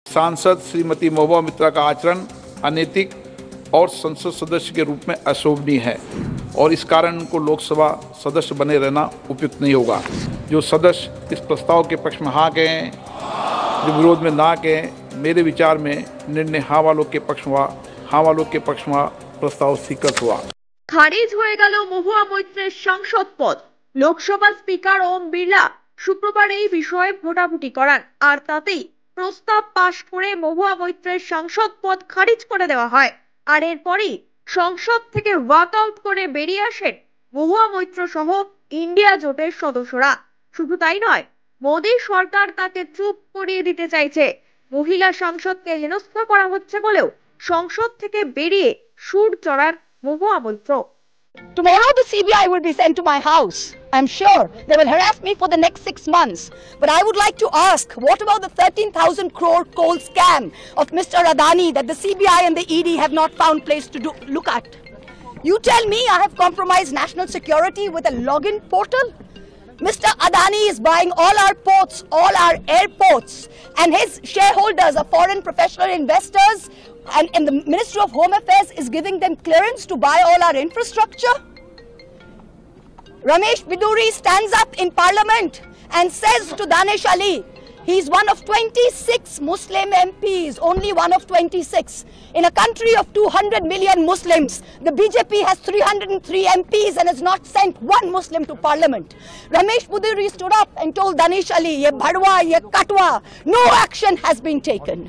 सांसद श्रीमती महुआ मित्रा का आचरण अनैतिक और संसद सदस्य के रूप में अशोभनीय है और इस कारण उनको लोकसभा सदस्य बने रहना उपयुक्त नहीं होगा। जो सदस्य इस प्रस्ताव के पक्ष में हाँ कहें, जो विरोध में ना कहें, मेरे विचार में निर्णय हाँ वालों के पक्ष में प्रस्ताव स्वीकृत हुआ। खारिज হয়ে গেল মহুয়া মৈত্রের সাংসদ পদ। লোকসভা স্পিকার ওম বিড়লা শুক্রবার এই বিষয়ে ভোটাভুটি করান আর তাতেই প্রস্তাব পাশ করে মহুয়া মৈত্রের সাংসদ পদ খারিজ করে দেওয়া হয়। আর এরপরই সংসদ থেকে ওয়াকআউট করে বেরিয়ে আসেন মহুয়া মৈত্র সহ ইন্ডিয়া জোটের সদস্যরা। শুধু তাই নয়, মোদী সরকার তাকে চুপ করিয়ে দিতে চাইছে। মহিলা সাংসদকে হেনস্থা করা হচ্ছে বলেও সংসদ থেকে বেরিয়ে সুর চড়ার Mahua Moitra. Tomorrow the CBI will be sent to my house. I'm sure they will harass me for the next 6 months. But I would like to ask, what about the 13,000 crore coal scam of Mr. Adani that the CBI and the ED have not found place to look at? You tell me I have compromised national security with a login portal? Mr. Adani is buying all our ports, all our airports, and his shareholders are foreign professional investors, and the Ministry of Home Affairs is giving them clearance to buy all our infrastructure. Ramesh Biduri stands up in Parliament and says to Danish Ali, he's one of 26 Muslim MPs, only one of 26. In a country of 200 million Muslims, the BJP has 303 MPs and has not sent one Muslim to Parliament. Ramesh Biduri stood up and told Danish Ali, ye bhadwa, ye katwa, no action has been taken.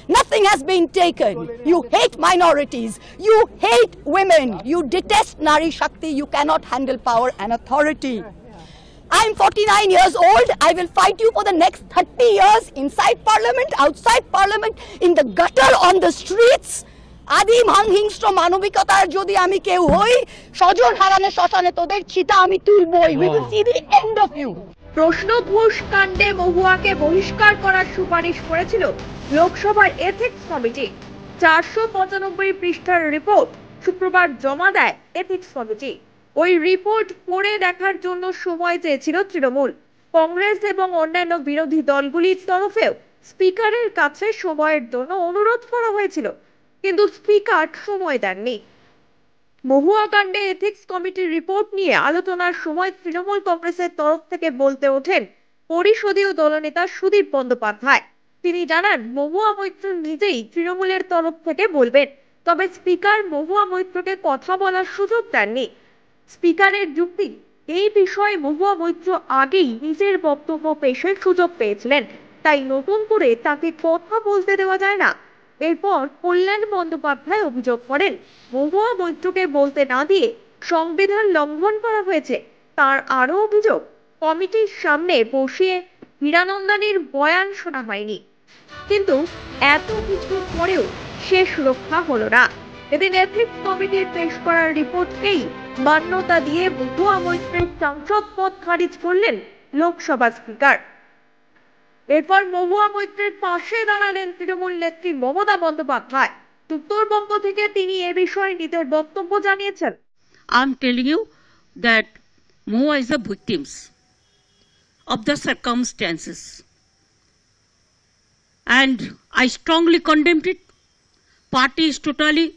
Nothing has been taken. You hate minorities. You hate women. You detest Nari Shakti. You cannot handle power and authority. I'm 49 years old. I will fight you for the next 30 years inside Parliament, outside Parliament, in the gutter, on the streets. আদিম হিংস্র মানবিকতার যদি আমি কেউ হই, স্বজন হারানো শ্মশানে তোদের চিতা আমি তুলবই। We will see the end of you. প্রশ্ন ঘোষ কাণ্ডে মহুয়াকে বহিষ্কার করার সুপারিশ করেছিল লোকসভার এথিক্স কমিটি। 495 পৃষ্ঠার রিপোর্ট শুক্রবার জমা দেয় এথিক্স কমিটি। ওই রিপোর্ট পড়ে দেখার জন্য সময় চেয়েছিল তৃণমূল, কংগ্রেস এবং অন্যান্য বিরোধী দলগুলির তরফেও স্পিকারের কাছে সময়ের জন্য অনুরোধ করা হয়েছিল, কিন্তু স্পিকার সময় দেননি। মহুয়া কাণ্ডে এথিক্স কমিটির রিপোর্ট নিয়ে আলোচনার সময় তৃণমূল কংগ্রেসের তরফ থেকে বলতে ওঠেন পরিষদীয় দলনেতা সুদীপ বন্দ্যোপাধ্যায়। তিনি জানান, মহুয়া মৈত্র নিজেই তৃণমূলের তরফ থেকে বলবেন, তবে স্পিকার মহুয়া মৈত্রকে কথা বলার সুযোগ দেননি। স্পিকারের যুক্তি, এই বিষয়ে মহুয়া মৈত্র আগেই নিজের বক্তব্য পেশের সুযোগ পেয়েছিলেন, তাই নতুন করে তাকে কথা বলতে দেওয়া যায় না। এরপর কল্যাণ বন্দ্যোপাধ্যায় অভিযোগ করেন, মহুয়া মৈত্রকে বলতে না দিয়ে সংবিধান লঙ্ঘন করা হয়েছে। তার আরও অভিযোগ, কমিটির সামনে বসিয়ে হীরানন্দানীর বয়ান শোনা হয়নি। কিন্তু এত কিছুর পরেও শেষ রক্ষা হলো না। এদিন এথিক্স কমিটির পেশ করা রিপোর্টকেই মান্যতা দিয়ে মহুয়া মৈত্রের সাংসদ পদ খারিজ করলেন লোকসভা স্পিকার। এরপর মহুয়া মৈত্রের পাশে দাঁড়ালেন তৃণমূল নেত্রী মমতা বন্দ্যোপাধ্যায়। উত্তরবঙ্গ থেকে তিনি এ বিষয়ে নিজের বক্তব্য জানিয়েছেন। I'm telling you that Mohua is a victim of the circumstances, and I strongly condemned it. Party is totally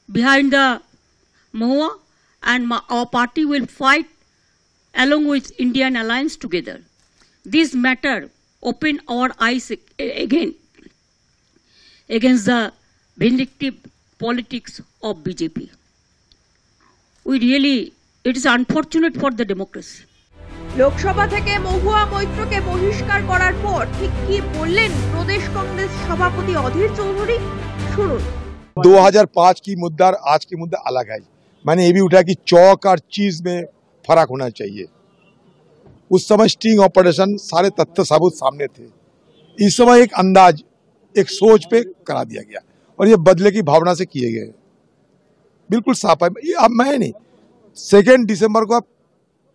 behind the Mohua, and our party will fight along with Indian Alliance together. This matter opened our eyes again against the vindictive politics of BJP. It is unfortunate for the democracy. Lok Sabha থেকে মহুয়া মৈত্রকে বহিষ্কার করার পর ঠিক কি বললেন প্রদেশ কংগ্রেস সভাপতি অধীর চৌধুরী, শুনুন। 2005 की मुद्दा और आज की मुद्दा अलग है। मैंने ये भी उठाया कि चौक और चीज में फर्क होना चाहिए। उस समय स्टिंग ऑपरेशन सारे तथ्य सबूत सामने थे। इस समय एक अंदाज, एक सोच पे करा दिया गया और ये बदले की भावना से किए गए, बिल्कुल साफ है। अब मैं नहीं, 2 दिसंबर को आप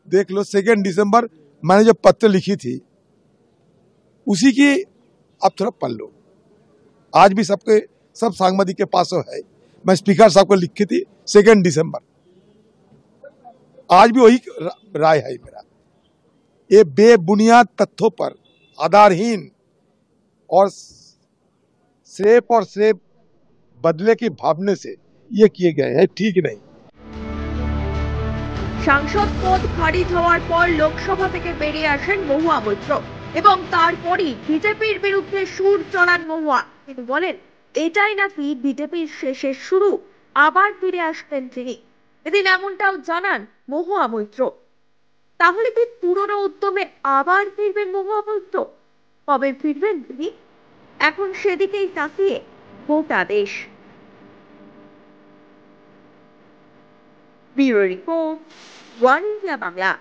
देख लो, 2 दिसंबर मैंने जो पत्र लिखी थी उसी की आप थोड़ा पढ़ लो। आज भी सब सांगवादिक के पास है। मैं स्पीकर साहब को लिखी थी 2 दिसंबर। आज भी वही राय है मेरा। ये बेबुनियाद तथ्यों पर, आधारहीन और सिर्फ और सिर्फ बदले की भावना से ये किए गए हैं, ठीक नहीं। সাংসদ পদ খারিজ হওয়ার পর লোকসভা থেকে বেরিয়ে আসেন মহুয়া মৈত্র এবং তারপরই বিজেপির বিরুদ্ধে সুর চড়ান মহুয়া। তিনি বলেন এটাই নাকি বিজেপির শেষের শুরু, আবার ফিরে আসবেন তিনি। এদিন এমনটাও জানান মহুয়া মৈত্র। তাহলে কি পুরনো উদ্যমে আবার ফিরবেন মহুয়া মৈত্র? কবে ফিরবেন তিনি? এখন সেদিকেই তাকিয়ে গোটা দেশ। Bureau report, one India Bangla.